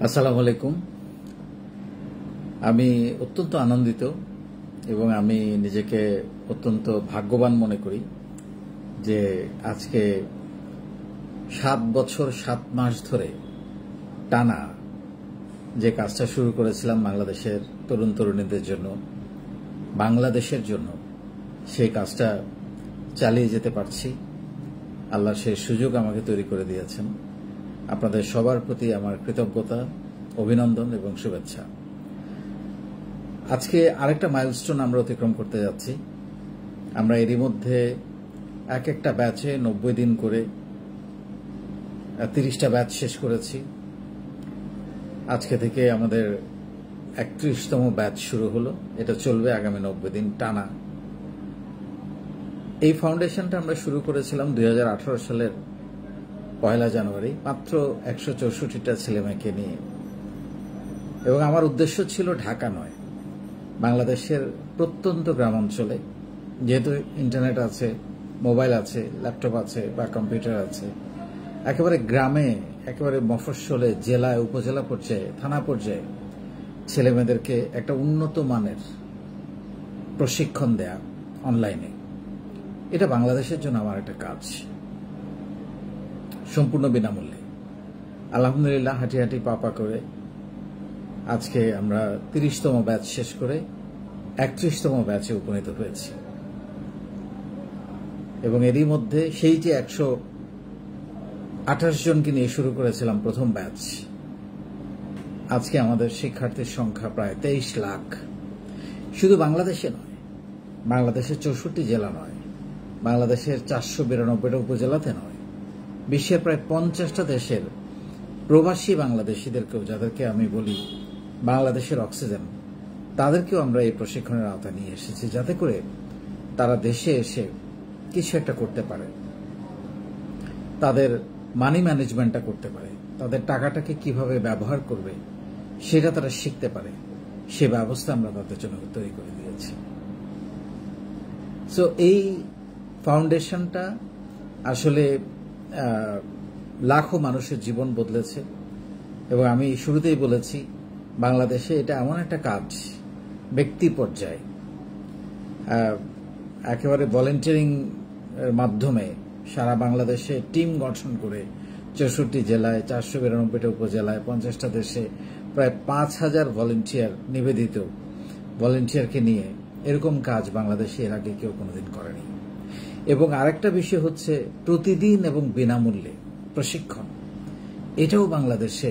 আসসালামু আলাইকুম। আমি অত্যন্ত আনন্দিত এবং আমি নিজেকে অত্যন্ত ভাগ্যবান মনে করি যে আজকে 7 বছর 7 মাস ধরে টানা যে কাজটা শুরু করেছিলাম বাংলাদেশের তরুণ তরুণীদের জন্য, বাংলাদেশের জন্য, সেই কাজটা চালিয়ে যেতে পারছি। আল্লাহ সেই সুযোগ আমাকে তৈরি করে দিয়েছেন। আপনাদের সবার প্রতি আমার কৃতজ্ঞতা, অভিনন্দন এবং শুভেচ্ছা। আজকে আরেকটা মাইলস্টোন আমরা অতিক্রম করতে যাচ্ছি। আমরা এরই মধ্যে এক একটা ব্যাচে 90 দিন করে 30টা ব্যাচ শেষ করেছি। আজকে থেকে আমাদের 31তম ব্যাচ শুরু হলো। এটা চলবে আগামী 90 দিন টানা। এই ফাউন্ডেশনটা আমরা শুরু করেছিলাম 2018 সালের 1 জানুয়ারি, মাত্র 164টা ছেলেমেয়েকে নিয়ে। এবং আমার উদ্দেশ্য ছিল ঢাকা নয়, বাংলাদেশের প্রত্যন্ত গ্রামাঞ্চলে, যেহেতু ইন্টারনেট আছে, মোবাইল আছে, ল্যাপটপ আছে বা কম্পিউটার আছে, একেবারে গ্রামে, একেবারে মফস্বলে, জেলায়, উপজেলা পর্যায়ে, থানা পর্যায়ে ছেলেমেয়েদেরকে একটা উন্নত মানের প্রশিক্ষণ দেয়া অনলাইনে, এটা বাংলাদেশের জন্য আমার একটা কাজ, সম্পূর্ণ বিনামূল্যে। আলহামদুলিল্লাহ, হাঁটি হাঁটি পা করে আজকে আমরা 30তম ব্যাচ শেষ করে 31তম ব্যাচে উপনীত হয়েছি। এবং এরই মধ্যে সেই যে 128 জনকে নিয়ে শুরু করেছিলাম প্রথম ব্যাচ, আজকে আমাদের শিক্ষার্থীর সংখ্যা প্রায় 23 লাখ। শুধু বাংলাদেশে নয়, বাংলাদেশের 64 জেলা নয়, বাংলাদেশের 492টা উপজেলাতে নয়, বিশ্বের প্রায় 50টা দেশের প্রবাসী বাংলাদেশিদেরকেও, যাদেরকে আমি বলি বাংলাদেশের অক্সিজেন, তাদেরকেও আমরা এই প্রশিক্ষণের আওতায় নিয়ে এসেছি, যাতে করে তারা দেশে এসে কিছু একটা করতে পারে, তাদের মানি ম্যানেজমেন্টটা করতে পারে, তাদের টাকাটাকে কিভাবে ব্যবহার করবে সেটা তারা শিখতে পারে। সে ব্যবস্থা আমরা তাদের জন্য তৈরি করে দিয়েছি। সো এই ফাউন্ডেশনটা আসলে লাখো মানুষের জীবন বদলেছে। এবং আমি শুরুতেই বলেছি, বাংলাদেশে এটা এমন একটা কাজ, ব্যক্তি পর্যায়ে একেবারে ভলেন্টিয়ারিং এর মাধ্যমে সারা বাংলাদেশে টিম গঠন করে 64 জেলায়, 492টা উপজেলায়, 50টা দেশে প্রায় 5000 ভলেন্টিয়ার, নিবেদিত ভলেন্টিয়ারকে নিয়ে এরকম কাজ বাংলাদেশে এর আগে কেউ কোনোদিন করেনি। এবং আরেকটা বিষয় হচ্ছে প্রতিদিন এবং বিনামূল্যে প্রশিক্ষণ। এটাও বাংলাদেশে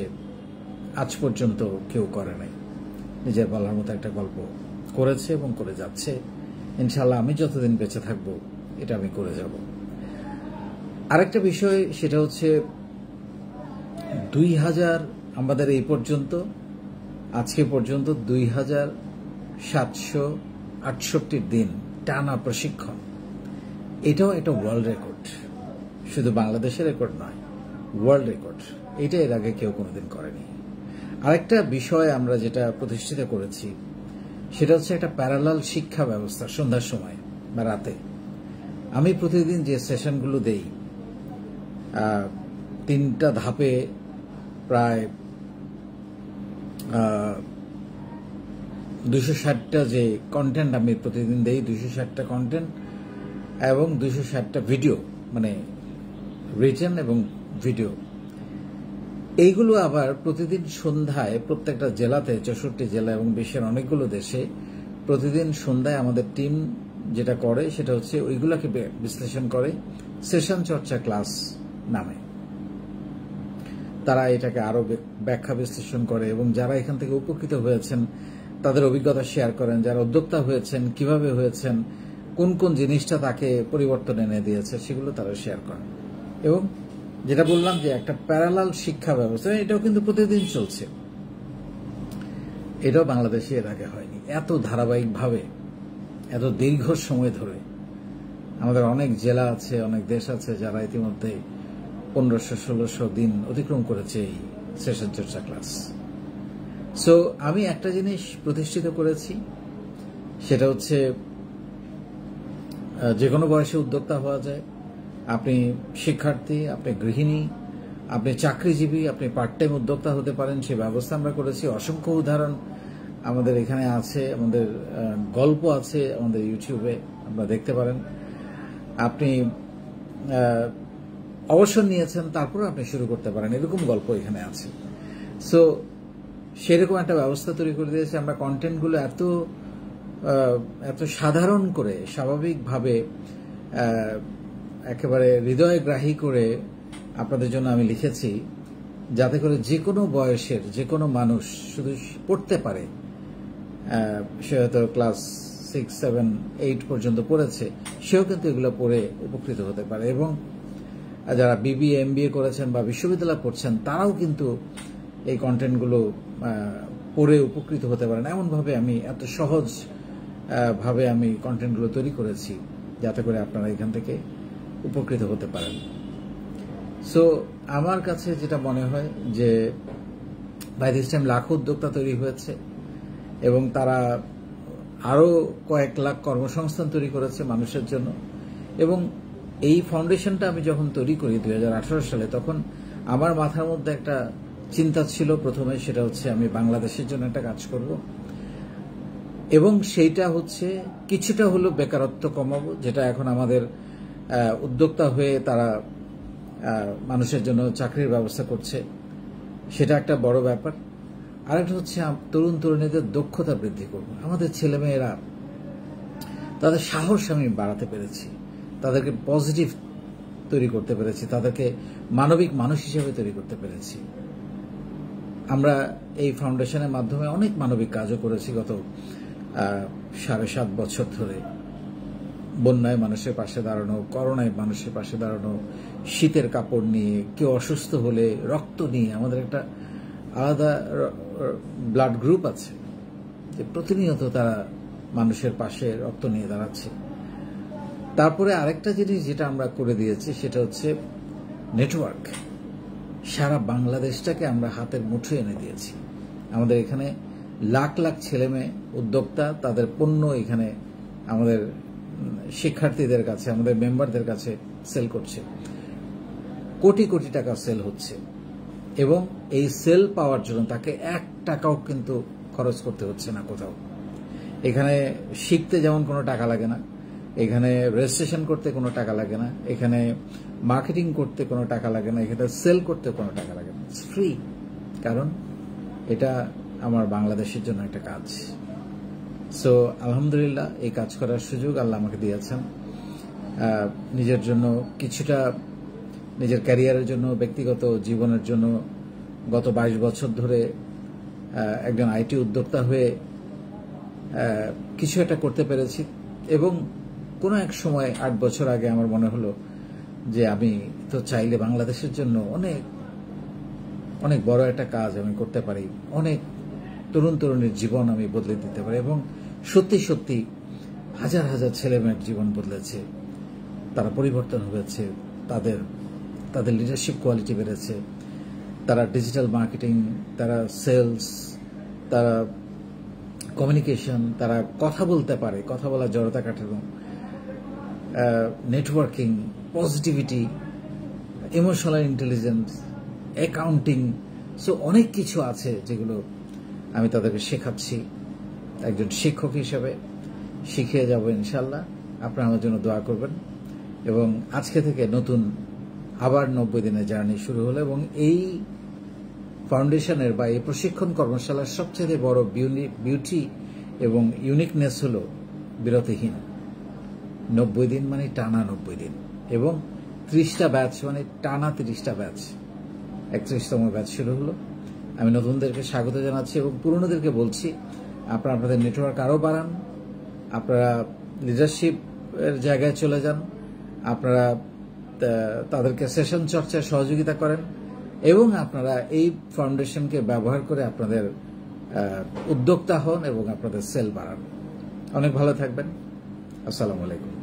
আজ পর্যন্ত কেউ করে নাই। নিজের বলার মতো একটা গল্প করেছে এবং করে যাচ্ছে। ইনশাআল্লাহ আমি যতদিন বেঁচে থাকবো এটা আমি করে যাব। আরেকটা বিষয়, সেটা হচ্ছে 2000 আমাদের এই পর্যন্ত, আজকে পর্যন্ত 2768 দিন টানা প্রশিক্ষণ। এটাও একটা ওয়ার্ল্ড রেকর্ড, শুধু বাংলাদেশের রেকর্ড নয়, ওয়ার্ল্ড রেকর্ড। এটা এর আগে কেউ কোনোদিন করেনি। আরেকটা বিষয় আমরা যেটা প্রতিষ্ঠিত করেছি, সেটা হচ্ছে একটা প্যারালাল শিক্ষা ব্যবস্থা। সন্ধ্যার সময় বা রাতে আমি প্রতিদিন যে সেশনগুলো দেই, 3টা ধাপে প্রায় 260টা যে কন্টেন্ট আমি প্রতিদিন দেই, 260টা কন্টেন্ট এবং 260টা ভিডিও, মানে রিটেন এবং ভিডিও। এইগুলো আবার প্রতিদিন সন্ধ্যায় প্রত্যেকটা জেলাতে, 64 জেলা এবং বিশ্বের অনেকগুলো দেশে প্রতিদিন সন্ধ্যায় আমাদের টিম যেটা করে সেটা হচ্ছে ওইগুলোকে বিশ্লেষণ করে সেশন চর্চা ক্লাস নামে। তারা এটাকে আরো ব্যাখ্যা বিশ্লেষণ করে এবং যারা এখান থেকে উপকৃত হয়েছেন তাদের অভিজ্ঞতা শেয়ার করেন, যারা উদ্যোক্তা হয়েছেন, কিভাবে হয়েছেন, কোন কোন জিনিসটা তাকে পরিবর্তন এনে দিয়েছে, সেগুলো তারা শেয়ার করেন। এবং যেটা বললাম যে একটা প্যারালাল শিক্ষা ব্যবস্থা, এটাও কিন্তু প্রতিদিন চলছে। এটাও বাংলাদেশে এর আগে হয়নি এত ধারাবাহিকভাবে, এত দীর্ঘ সময় ধরে। আমাদের অনেক জেলা আছে, অনেক দেশ আছে যারা ইতিমধ্যে 1500-1600 দিন অতিক্রম করেছে এই সেশন চর্চা ক্লাস। সো আমি একটা জিনিস প্রতিষ্ঠিত করেছি, সেটা হচ্ছে যে কোনো বয়সে উদ্যোক্তা হওয়া যায়। আপনি শিক্ষার্থী, আপনি গৃহিণী, আপনি চাকরিজীবী, আপনি পার্ট টাইম উদ্যোক্তা হতে পারেন, সে ব্যবস্থা আমরা করেছি। অসংখ্য উদাহরণ আমাদের এখানে আছে, আমাদের গল্প আছে আমাদের ইউটিউবে, আপনারা দেখতে পারেন। আপনি অবসর নিয়েছেন, তারপরে আপনি শুরু করতে পারেন, এরকম গল্প এখানে আছে। সো সেরকম একটা ব্যবস্থা তৈরি করে দিয়েছে আমরা। কন্টেন্টগুলো এত সাধারণ করে, স্বাভাবিকভাবে একেবারে হৃদয়গ্রাহী করে আপনাদের জন্য আমি লিখেছি, যাতে করে যে কোনো বয়সের যে কোনো মানুষ শুধু পড়তে পারে। সে হয়তো ক্লাস 6, 7, 8 পর্যন্ত পড়েছে, সেও কিন্তু এগুলো পড়ে উপকৃত হতে পারে। এবং যারা বিবিএ, এমবিএ করেছেন বা বিশ্ববিদ্যালয় পড়ছেন, তারাও কিন্তু এই কন্টেন্টগুলো পড়ে উপকৃত হতে পারেন। এমনভাবে আমি এত সহজ ভাবে আমি কন্টেন্টগুলো তৈরি করেছি, যাতে করে আপনারা এখান থেকে উপকৃত হতে পারেন। সো আমার কাছে যেটা মনে হয় যে বাই দিস টাইম লাখো উদ্যোক্তা তৈরি হয়েছে এবং তারা আরো কয়েক লাখ কর্মসংস্থান তৈরি করেছে মানুষের জন্য। এবং এই ফাউন্ডেশনটা আমি যখন তৈরি করি 2018 সালে, তখন আমার মাথার মধ্যে একটা চিন্তা ছিল প্রথমে, সেটা হচ্ছে আমি বাংলাদেশের জন্য একটা কাজ করব এবং সেইটা হচ্ছে কিছুটা হলো বেকারত্ব কমাবো, যেটা এখন আমাদের উদ্যোক্তা হয়ে তারা মানুষের জন্য চাকরির ব্যবস্থা করছে, সেটা একটা বড় ব্যাপার। আরেকটা হচ্ছে তরুণ তরুণীদের দক্ষতা বৃদ্ধি করব। আমাদের ছেলেমেয়েরা তাদের সাহস আমি বাড়াতে পেরেছি, তাদেরকে পজিটিভ তৈরি করতে পেরেছি, তাদেরকে মানবিক মানুষ হিসেবে তৈরি করতে পেরেছি। আমরা এই ফাউন্ডেশনের মাধ্যমে অনেক মানবিক কাজও করেছি গত 7.5 বছর ধরে। বন্যায় মানুষের পাশে দাঁড়ানো, করোনায় মানুষের পাশে দাঁড়ানো, শীতের কাপড় নিয়ে, কেউ অসুস্থ হলে রক্ত নিয়ে। আমাদের একটা আলাদা ব্লাড গ্রুপ আছে যে প্রতিনিয়ত তারা মানুষের পাশে রক্ত নিয়ে দাঁড়াচ্ছে। তারপরে আরেকটা জিনিস যেটা আমরা করে দিয়েছি, সেটা হচ্ছে নেটওয়ার্ক। সারা বাংলাদেশটাকে আমরা হাতের মুঠোয় এনে দিয়েছি। আমাদের এখানে লাখ লাখ ছেলেমেয়ে উদ্যোক্তা তাদের পণ্য এখানে আমাদের শিক্ষার্থীদের কাছে, আমাদের মেম্বারদের কাছে সেল করছে। কোটি কোটি টাকা সেল হচ্ছে এবং এই সেল পাওয়ার জন্য তাকে 1 টাকাও কিন্তু খরচ করতে হচ্ছে না কোথাও। এখানে শিখতে যেমন কোনো টাকা লাগে না, এখানে রেজিস্ট্রেশন করতে কোনো টাকা লাগে না, এখানে মার্কেটিং করতে কোনো টাকা লাগে না, এখানে সেল করতে কোনো টাকা লাগে না। ইটস ফ্রি, কারণ এটা আমার বাংলাদেশের জন্য একটা কাজ। সো আলহামদুলিল্লাহ, এই কাজ করার সুযোগ আল্লাহ আমাকে দিয়েছেন। নিজের জন্য কিছুটা, নিজের ক্যারিয়ারের জন্য, ব্যক্তিগত জীবনের জন্য গত 22 বছর ধরে একজন আইটি উদ্যোক্তা হয়ে কিছু একটা করতে পেরেছি। এবং কোনো এক সময় 8 বছর আগে আমার মনে হলো যে আমি তো চাইলে বাংলাদেশের জন্য অনেক অনেক বড় একটা কাজ আমি করতে পারি, অনেক তরুণ তরুণীর জীবন আমি বদলে দিতে পারি। এবং সত্যি সত্যি হাজার হাজার ছেলেমেয়ের জীবন বদলেছে, তারা পরিবর্তন হয়েছে, তাদের লিডারশিপ কোয়ালিটি বেড়েছে, তারা ডিজিটাল মার্কেটিং, তারা সেলস, তারা কমিউনিকেশন, তারা কথা বলতে পারে, কথা বলার জড়তা কাটানো, networking, positivity, emotional intelligence, accounting. So অনেক কিছু আছে যেগুলো আমি তাদেরকে শেখাচ্ছি। একজন শিক্ষক হিসেবে শিখিয়ে যাব ইনশাল্লাহ। আপনারা আমার জন্য দোয়া করবেন। এবং আজকে থেকে নতুন আবার 90 দিনের জার্নি শুরু হলো। এবং এই ফাউন্ডেশনের বা এই প্রশিক্ষণ কর্মশালার সবচেয়ে বড় বিউটি এবং ইউনিকনেস হলো বিরতিহীন। 90 দিন মানে টানা 90 দিন, এবং 30টা ব্যাচ মানে টানা 30টা ব্যাচ। 31তম ব্যাচ শুরু হলো। আমি নতুনদেরকে স্বাগত জানাচ্ছি এবং পুরনোদেরকে বলছি, আপনারা আপনাদের নেটওয়ার্ক আরও বাড়ান, আপনারা লিডারশিপের জায়গায় চলে যান, আপনারা তাদেরকে সেশন চর্চায় সহযোগিতা করেন এবং আপনারা এই ফাউন্ডেশনকে ব্যবহার করে আপনাদের উদ্যোক্তা হন এবং আপনাদের সেল বাড়ান। অনেক ভালো থাকবেন। আসসালামু আলাইকুম।